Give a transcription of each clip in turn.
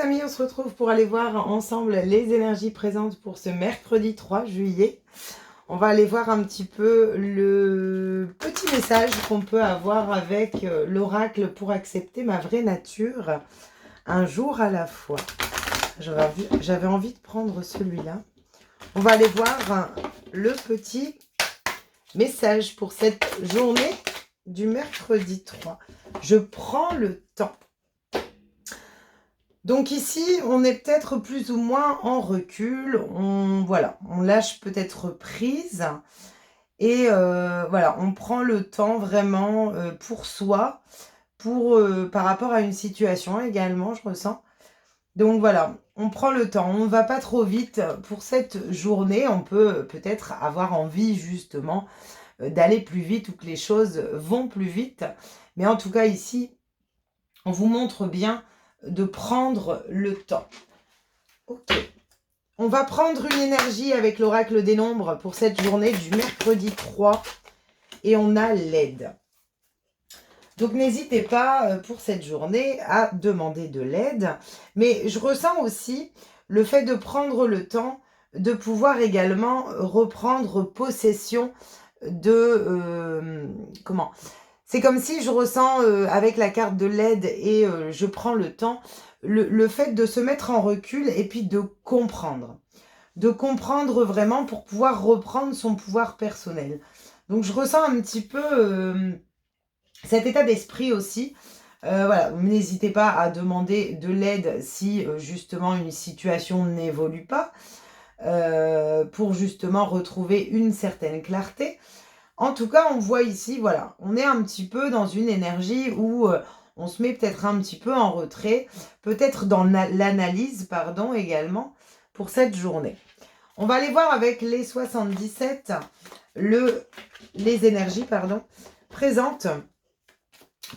amis, on se retrouve pour aller voir ensemble les énergies présentes pour ce mercredi 3 juillet. On va aller voir un petit peu le petit message qu'on peut avoir avec l'oracle pour accepter ma vraie nature, un jour à la fois. J'avais envie de prendre celui-là. On va aller voir le petit message pour cette journée du mercredi 3. Je prends le temps. Donc ici, on est peut-être plus ou moins en recul, on lâche peut-être prise et voilà, on prend le temps vraiment pour soi, par rapport à une situation également, je ressens. Donc voilà, on prend le temps, on ne va pas trop vite pour cette journée, on peut peut-être avoir envie justement d'aller plus vite ou que les choses vont plus vite, mais en tout cas ici, on vous montre bien de prendre le temps. Ok. On va prendre une énergie avec l'oracle des nombres pour cette journée du mercredi 3 et on a l'aide. Donc n'hésitez pas pour cette journée à demander de l'aide, mais je ressens aussi le fait de prendre le temps de pouvoir également reprendre possession de c'est comme si je ressens avec la carte de l'aide et je prends le temps, le fait de se mettre en recul et puis de comprendre. De comprendre vraiment pour pouvoir reprendre son pouvoir personnel. Donc je ressens un petit peu cet état d'esprit aussi. Voilà, n'hésitez pas à demander de l'aide si justement une situation n'évolue pas, pour justement retrouver une certaine clarté. En tout cas, on voit ici, voilà, on est un petit peu dans une énergie où on se met peut-être un petit peu en retrait, peut-être dans l'analyse, pardon, également, pour cette journée. On va aller voir avec les 77, les énergies, pardon, présentes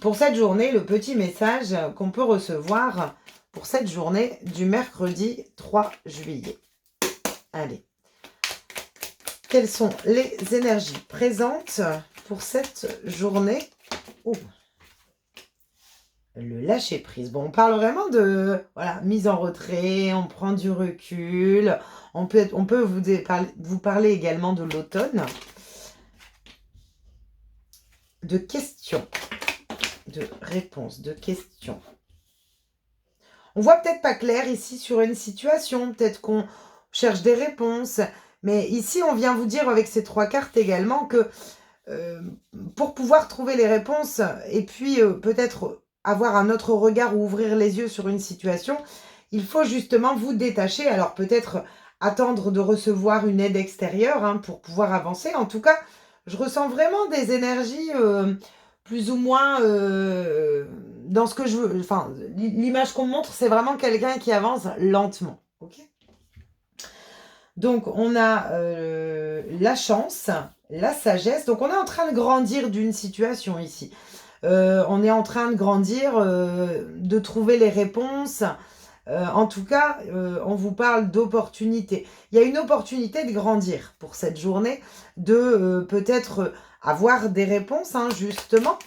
pour cette journée, le petit message qu'on peut recevoir pour cette journée du mercredi 3 juillet. Allez. Quelles sont les énergies présentes pour cette journée? Le lâcher prise. Bon, on parle vraiment de mise en retrait, on prend du recul. On peut vous parler également de l'automne. De questions, de réponses, de questions. On voit peut-être pas clair ici sur une situation, peut-être qu'on cherche des réponses. Mais ici, on vient vous dire avec ces 3 cartes également que pour pouvoir trouver les réponses et puis peut-être avoir un autre regard ou ouvrir les yeux sur une situation, il faut justement vous détacher. Alors peut-être attendre de recevoir une aide extérieure pour pouvoir avancer. En tout cas, je ressens vraiment des énergies plus ou moins dans ce que je veux. Enfin, l'image qu'on me montre, c'est vraiment quelqu'un qui avance lentement. Ok ? Donc, on a la chance, la sagesse. Donc, on est en train de grandir d'une situation ici. On est en train de grandir, de trouver les réponses. En tout cas, on vous parle d'opportunité. Il y a une opportunité de grandir pour cette journée, de peut-être avoir des réponses, justement.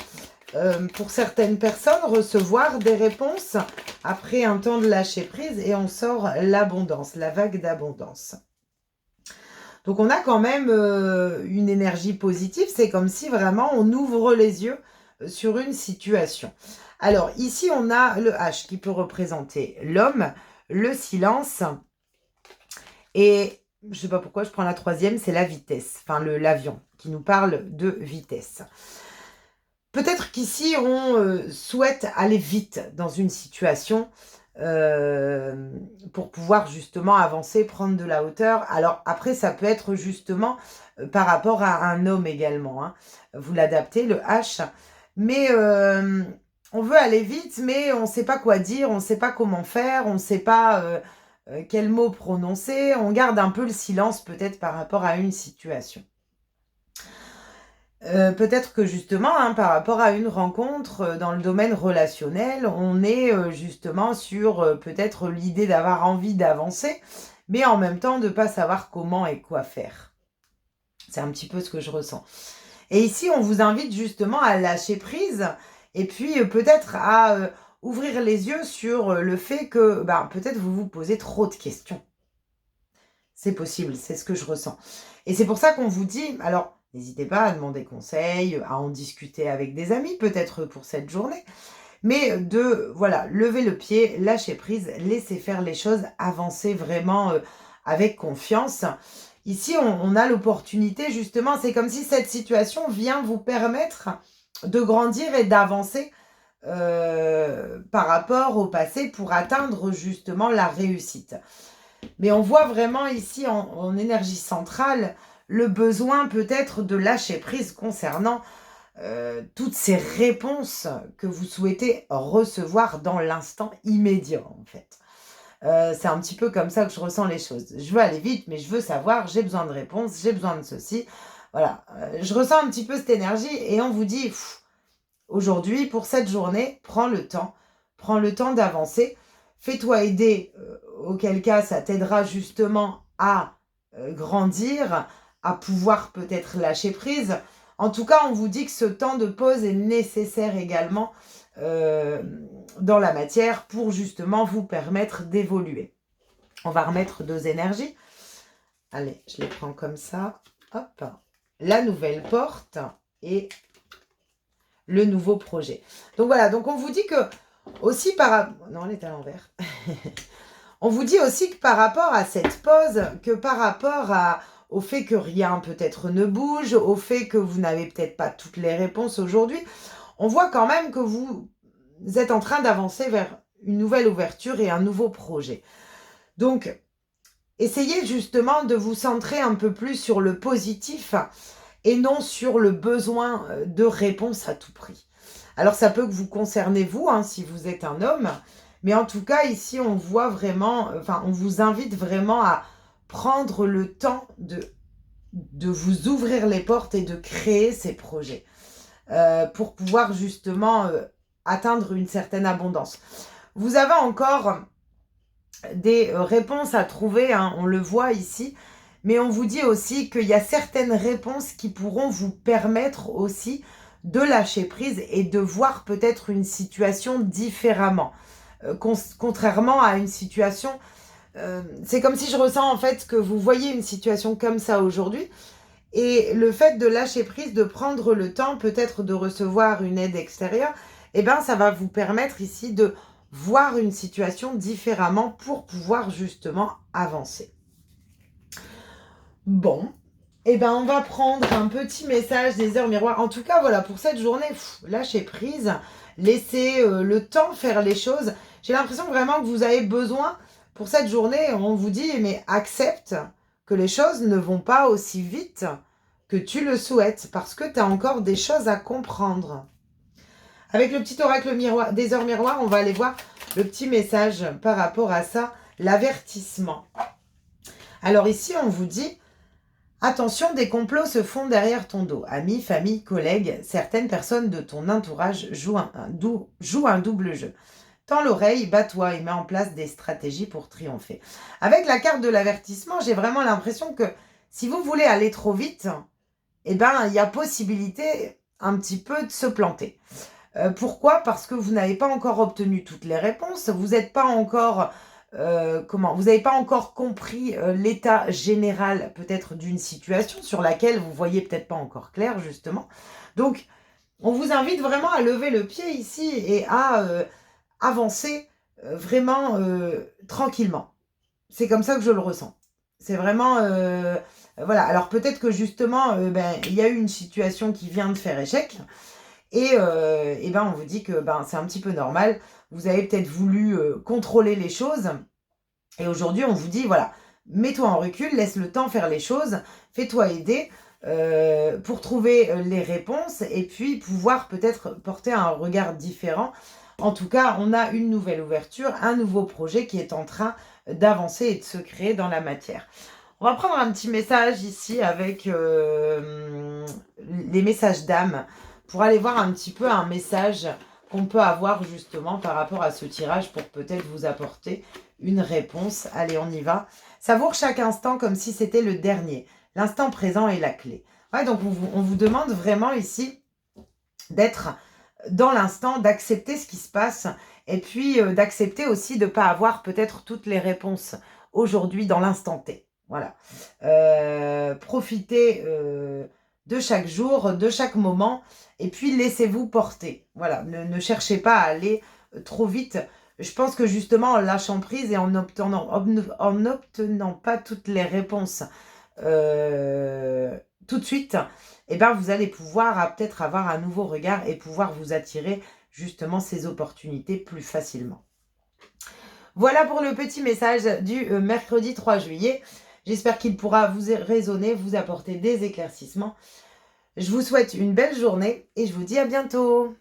Pour certaines personnes, recevoir des réponses après un temps de lâcher prise et on sort l'abondance, la vague d'abondance. Donc, on a quand même une énergie positive. C'est comme si vraiment on ouvre les yeux sur une situation. Alors, ici, on a le H qui peut représenter l'homme, le silence. Et je ne sais pas pourquoi, je prends la 3e, c'est la vitesse. Enfin, l'avion qui nous parle de vitesse. Peut-être qu'ici, on souhaite aller vite dans une situation pour pouvoir justement avancer, prendre de la hauteur. Alors après, ça peut être justement par rapport à un homme également. Vous l'adaptez, le H. Mais on veut aller vite, mais on ne sait pas quoi dire, on ne sait pas comment faire, on ne sait pas quel mot prononcer. On garde un peu le silence peut-être par rapport à une situation. Peut-être que justement, par rapport à une rencontre dans le domaine relationnel, on est justement sur peut-être l'idée d'avoir envie d'avancer, mais en même temps de ne pas savoir comment et quoi faire. C'est un petit peu ce que je ressens. Et ici, on vous invite justement à lâcher prise et puis peut-être à ouvrir les yeux sur le fait que peut-être vous vous posez trop de questions. C'est possible, c'est ce que je ressens. Et c'est pour ça qu'on vous dit, alors n'hésitez pas à demander conseil, à en discuter avec des amis peut-être pour cette journée, mais de, voilà, lever le pied, lâcher prise, laisser faire les choses, avancer vraiment avec confiance. Ici, on a l'opportunité, justement, c'est comme si cette situation vient vous permettre de grandir et d'avancer par rapport au passé pour atteindre justement la réussite. Mais on voit vraiment ici en énergie centrale le besoin peut-être de lâcher prise concernant toutes ces réponses que vous souhaitez recevoir dans l'instant immédiat, en fait. C'est un petit peu comme ça que je ressens les choses. Je veux aller vite, mais je veux savoir, j'ai besoin de réponses, j'ai besoin de ceci. Voilà, je ressens un petit peu cette énergie et on vous dit, aujourd'hui, pour cette journée, prends le temps d'avancer. Fais-toi aider, auquel cas ça t'aidera justement à grandir, à pouvoir peut-être lâcher prise. En tout cas, on vous dit que ce temps de pause est nécessaire également dans la matière pour justement vous permettre d'évoluer. On va remettre 2 énergies. Allez, je les prends comme ça. Hop. La nouvelle porte et le nouveau projet. Donc voilà, donc on vous dit que aussi non, elle est à l'envers. On vous dit aussi que par rapport à cette pause, que par rapport au fait que rien peut-être ne bouge, au fait que vous n'avez peut-être pas toutes les réponses aujourd'hui, on voit quand même que vous êtes en train d'avancer vers une nouvelle ouverture et un nouveau projet. Donc, essayez justement de vous centrer un peu plus sur le positif et non sur le besoin de réponse à tout prix. Alors, ça peut que vous concerner vous, si vous êtes un homme, mais en tout cas, ici, on voit vraiment, on vous invite vraiment à prendre le temps de vous ouvrir les portes et de créer ces projets pour pouvoir justement atteindre une certaine abondance. Vous avez encore des réponses à trouver, on le voit ici, mais on vous dit aussi qu'il y a certaines réponses qui pourront vous permettre aussi de lâcher prise et de voir peut-être une situation différemment. Contrairement à une situation, c'est comme si je ressens en fait que vous voyez une situation comme ça aujourd'hui, et le fait de lâcher prise, de prendre le temps peut-être de recevoir une aide extérieure, ça va vous permettre ici de voir une situation différemment pour pouvoir justement avancer. Bon, on va prendre un petit message des heures miroirs. En tout cas, voilà, pour cette journée, lâchez prise, laissez le temps faire les choses. J'ai l'impression vraiment que vous avez besoin, pour cette journée, on vous dit, mais accepte que les choses ne vont pas aussi vite que tu le souhaites, parce que tu as encore des choses à comprendre. Avec le petit oracle miroir, des heures miroirs, on va aller voir le petit message par rapport à ça, l'avertissement. Alors ici, on vous dit, attention, des complots se font derrière ton dos. Amis, famille, collègues, certaines personnes de ton entourage jouent un double jeu. Tends l'oreille, bats-toi et mets en place des stratégies pour triompher. Avec la carte de l'avertissement, j'ai vraiment l'impression que si vous voulez aller trop vite, il y a possibilité un petit peu de se planter. Pourquoi ? Parce que vous n'avez pas encore obtenu toutes les réponses, vous n'êtes pas encore... vous n'avez pas encore compris l'état général peut-être d'une situation sur laquelle vous voyez peut-être pas encore clair justement. Donc, on vous invite vraiment à lever le pied ici et à avancer vraiment tranquillement. C'est comme ça que je le ressens. C'est vraiment... voilà, alors peut-être que justement, il y a eu une situation qui vient de faire échec et on vous dit que c'est un petit peu normal. Vous avez peut-être voulu contrôler les choses et aujourd'hui, on vous dit, voilà, mets-toi en recul, laisse le temps faire les choses, fais-toi aider pour trouver les réponses et puis pouvoir peut-être porter un regard différent. En tout cas, on a une nouvelle ouverture, un nouveau projet qui est en train d'avancer et de se créer dans la matière. On va prendre un petit message ici avec les messages d'âme pour aller voir un petit peu un message qu'on peut avoir justement par rapport à ce tirage pour peut-être vous apporter une réponse. Allez, on y va. Savoure chaque instant comme si c'était le dernier. L'instant présent est la clé. Ouais, donc on vous demande vraiment ici d'être dans l'instant, d'accepter ce qui se passe et puis d'accepter aussi de ne pas avoir peut-être toutes les réponses aujourd'hui dans l'instant T. Voilà. Profitez de chaque jour, de chaque moment et puis laissez-vous porter. Voilà, ne cherchez pas à aller trop vite. Je pense que justement en lâchant prise et en obtenant pas toutes les réponses tout de suite, eh ben, vous allez pouvoir peut-être avoir un nouveau regard et pouvoir vous attirer justement ces opportunités plus facilement. Voilà pour le petit message du mercredi 3 juillet. J'espère qu'il pourra vous résonner, vous apporter des éclaircissements. Je vous souhaite une belle journée et je vous dis à bientôt.